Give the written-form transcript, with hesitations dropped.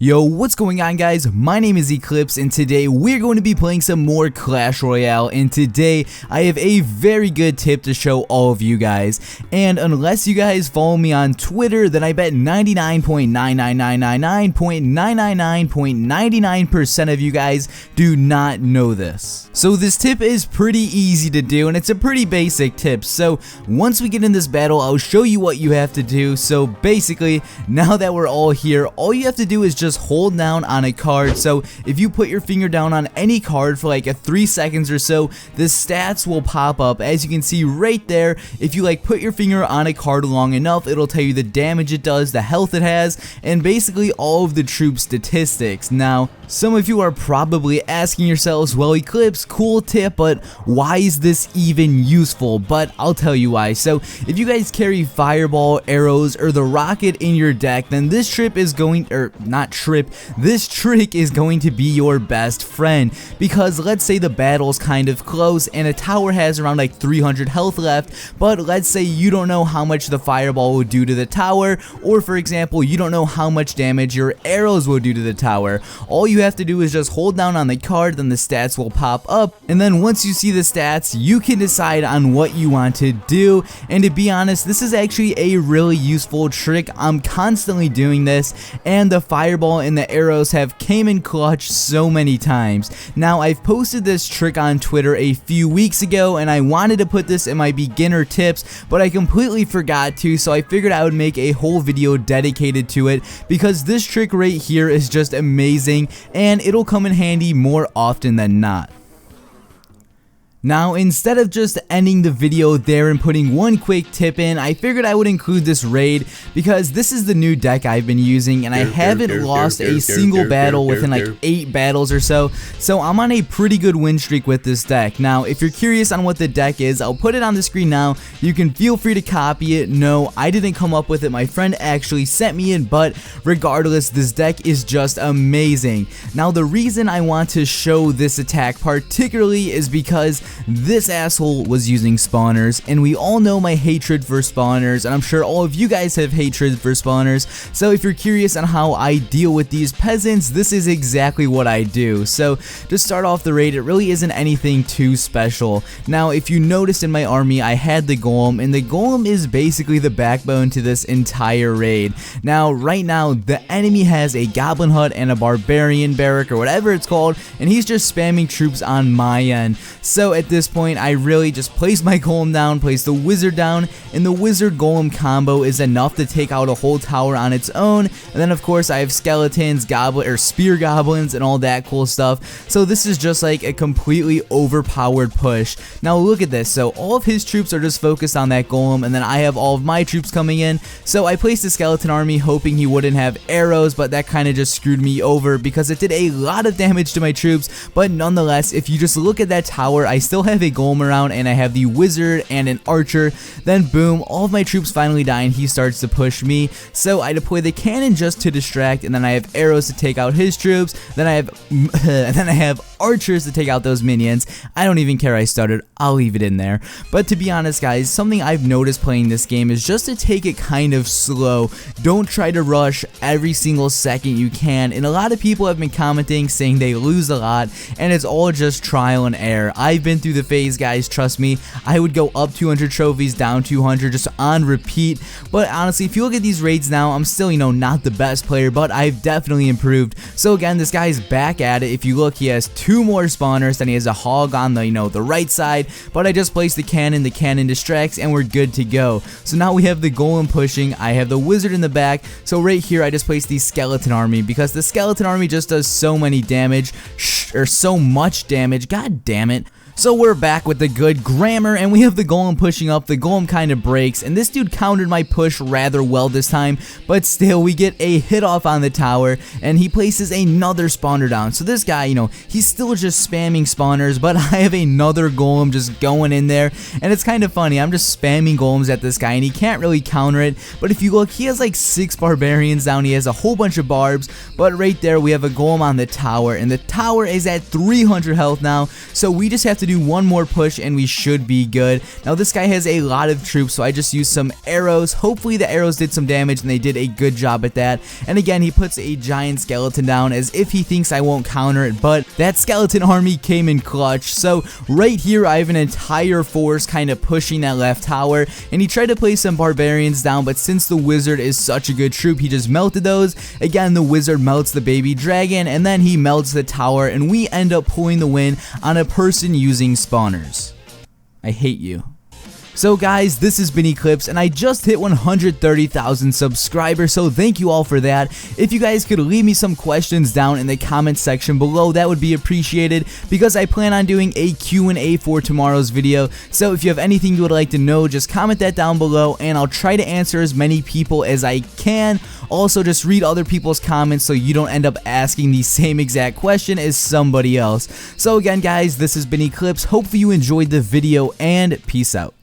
Yo, what's going on, guys? My name is Eclihpse, and today we're going to be playing some more Clash Royale, and today I have a very good tip to show all of you guys. And unless you guys follow me on Twitter, then I bet 99.99999.999% of you guys do not know this. So this tip is pretty easy to do, and it's a pretty basic tip. So once we get in this battle, I'll show you what you have to do. So basically, now that we're all here, all you have to do is just hold down on a card. So if you put your finger down on any card for like 3 seconds or so, the stats will pop up. As you can see right there, if you put your finger on a card long enough, it'll tell you the damage it does, the health it has, and basically all of the troop statistics. Now, some of you are probably asking yourselves, well, Eclihpse, cool tip, but why is this even useful? But I'll tell you why. So if you guys carry fireball, arrows, or the rocket in your deck, then this trick is going to be your best friend. Because let's say the battle's kind of close and a tower has around 300 health left, but let's say you don't know how much the fireball will do to the tower, or for example, you don't know how much damage your arrows will do to the tower. All you have to do is just hold down on the card, then the stats will pop up, and then once you see the stats, you can decide on what you want to do. And to be honest, this is actually a really useful trick. I'm constantly doing this, and the fireball and the arrows have came in clutch so many times. Now, I've posted this trick on Twitter a few weeks ago, and I wanted to put this in my beginner tips, but I completely forgot to, so I figured I would make a whole video dedicated to it, because this trick right here is just amazing, and it'll come in handy more often than not. Now, instead of just ending the video there and putting one quick tip in, I figured I would include this raid because this is the new deck I've been using, and I haven't lost a single battle within 8 battles or so, so I'm on a pretty good win streak with this deck. Now, if you're curious on what the deck is, I'll put it on the screen now. You can feel free to copy it. No, I didn't come up with it. My friend actually sent me it, but regardless, this deck is just amazing. Now, the reason I want to show this attack particularly is because this asshole was using spawners, and we all know my hatred for spawners, and I'm sure all of you guys have hatred for spawners. So if you're curious on how I deal with these peasants, this is exactly what I do. So to start off the raid, it really isn't anything too special. Now, if you noticed in my army, I had the golem, and the golem is basically the backbone to this entire raid. Now, right now, the enemy has a goblin hut and a barbarian barrack, or whatever it's called, and he's just spamming troops on my end. So at this point, I really just place my golem down, place the wizard down, and the wizard golem combo is enough to take out a whole tower on its own. And then of course I have skeletons, spear goblins, and all that cool stuff. So this is just like a completely overpowered push. Now look at this. So all of his troops are just focused on that golem, and then I have all of my troops coming in. So I placed the skeleton army hoping he wouldn't have arrows, but that kind of just screwed me over because it did a lot of damage to my troops. But nonetheless, if you just look at that tower, I still have a golem around, and I have the wizard and an archer. Then boom, all of my troops finally die, and he starts to push me. So I deploy the cannon just to distract, and then I have arrows to take out his troops. Then I have archers to take out those minions. I don't even care I started, I'll leave it in there. But to be honest, guys, something I've noticed playing this game is just to take it kind of slow. Don't try to rush every single second you can. And a lot of people have been commenting saying they lose a lot, and it's all just trial and error. I've been through the phase, guys, trust me. I would go up 200 trophies, down 200, just on repeat. But honestly, if you look at these raids now, I'm still, not the best player, but I've definitely improved. So again, this guy's back at it. If you look, he has 2 more spawners, then he has a hog on the, the right side, but I just placed the cannon distracts, and we're good to go. So now we have the golem pushing, I have the wizard in the back. So right here, I just placed the skeleton army because the skeleton army just does so many damage, or so much damage, god damn it. So we're back with the good grammar, and we have the golem pushing up. The golem kind of breaks, and this dude countered my push rather well this time, but still we get a hit off on the tower, and he places another spawner down. So this guy, he's still still just spamming spawners, but I have another golem just going in there, and it's kind of funny. I'm just spamming golems at this guy, and he can't really counter it, but if you look, he has like 6 barbarians down, he has a whole bunch of barbs, but right there we have a golem on the tower, and the tower is at 300 health now, so we just have to do one more push, and we should be good. Now this guy has a lot of troops, so I just used some arrows. Hopefully the arrows did some damage, and they did a good job at that, and again, he puts a giant skeleton down as if he thinks I won't counter it, but that skeleton army came in clutch. So right here I have an entire force kind of pushing that left tower, and he tried to place some barbarians down, but since the wizard is such a good troop, he just melted those. Again, the wizard melts the baby dragon, and then he melts the tower, and we end up pulling the win on a person using spawners. I hate you. So guys, this has been Eclihpse, and I just hit 130,000 subscribers, so thank you all for that. If you guys could leave me some questions down in the comment section below, that would be appreciated, because I plan on doing a Q&A for tomorrow's video. So if you have anything you would like to know, just comment that down below, and I'll try to answer as many people as I can. Also, just read other people's comments so you don't end up asking the same exact question as somebody else. So again guys, this has been Eclihpse. Hopefully you enjoyed the video, and peace out.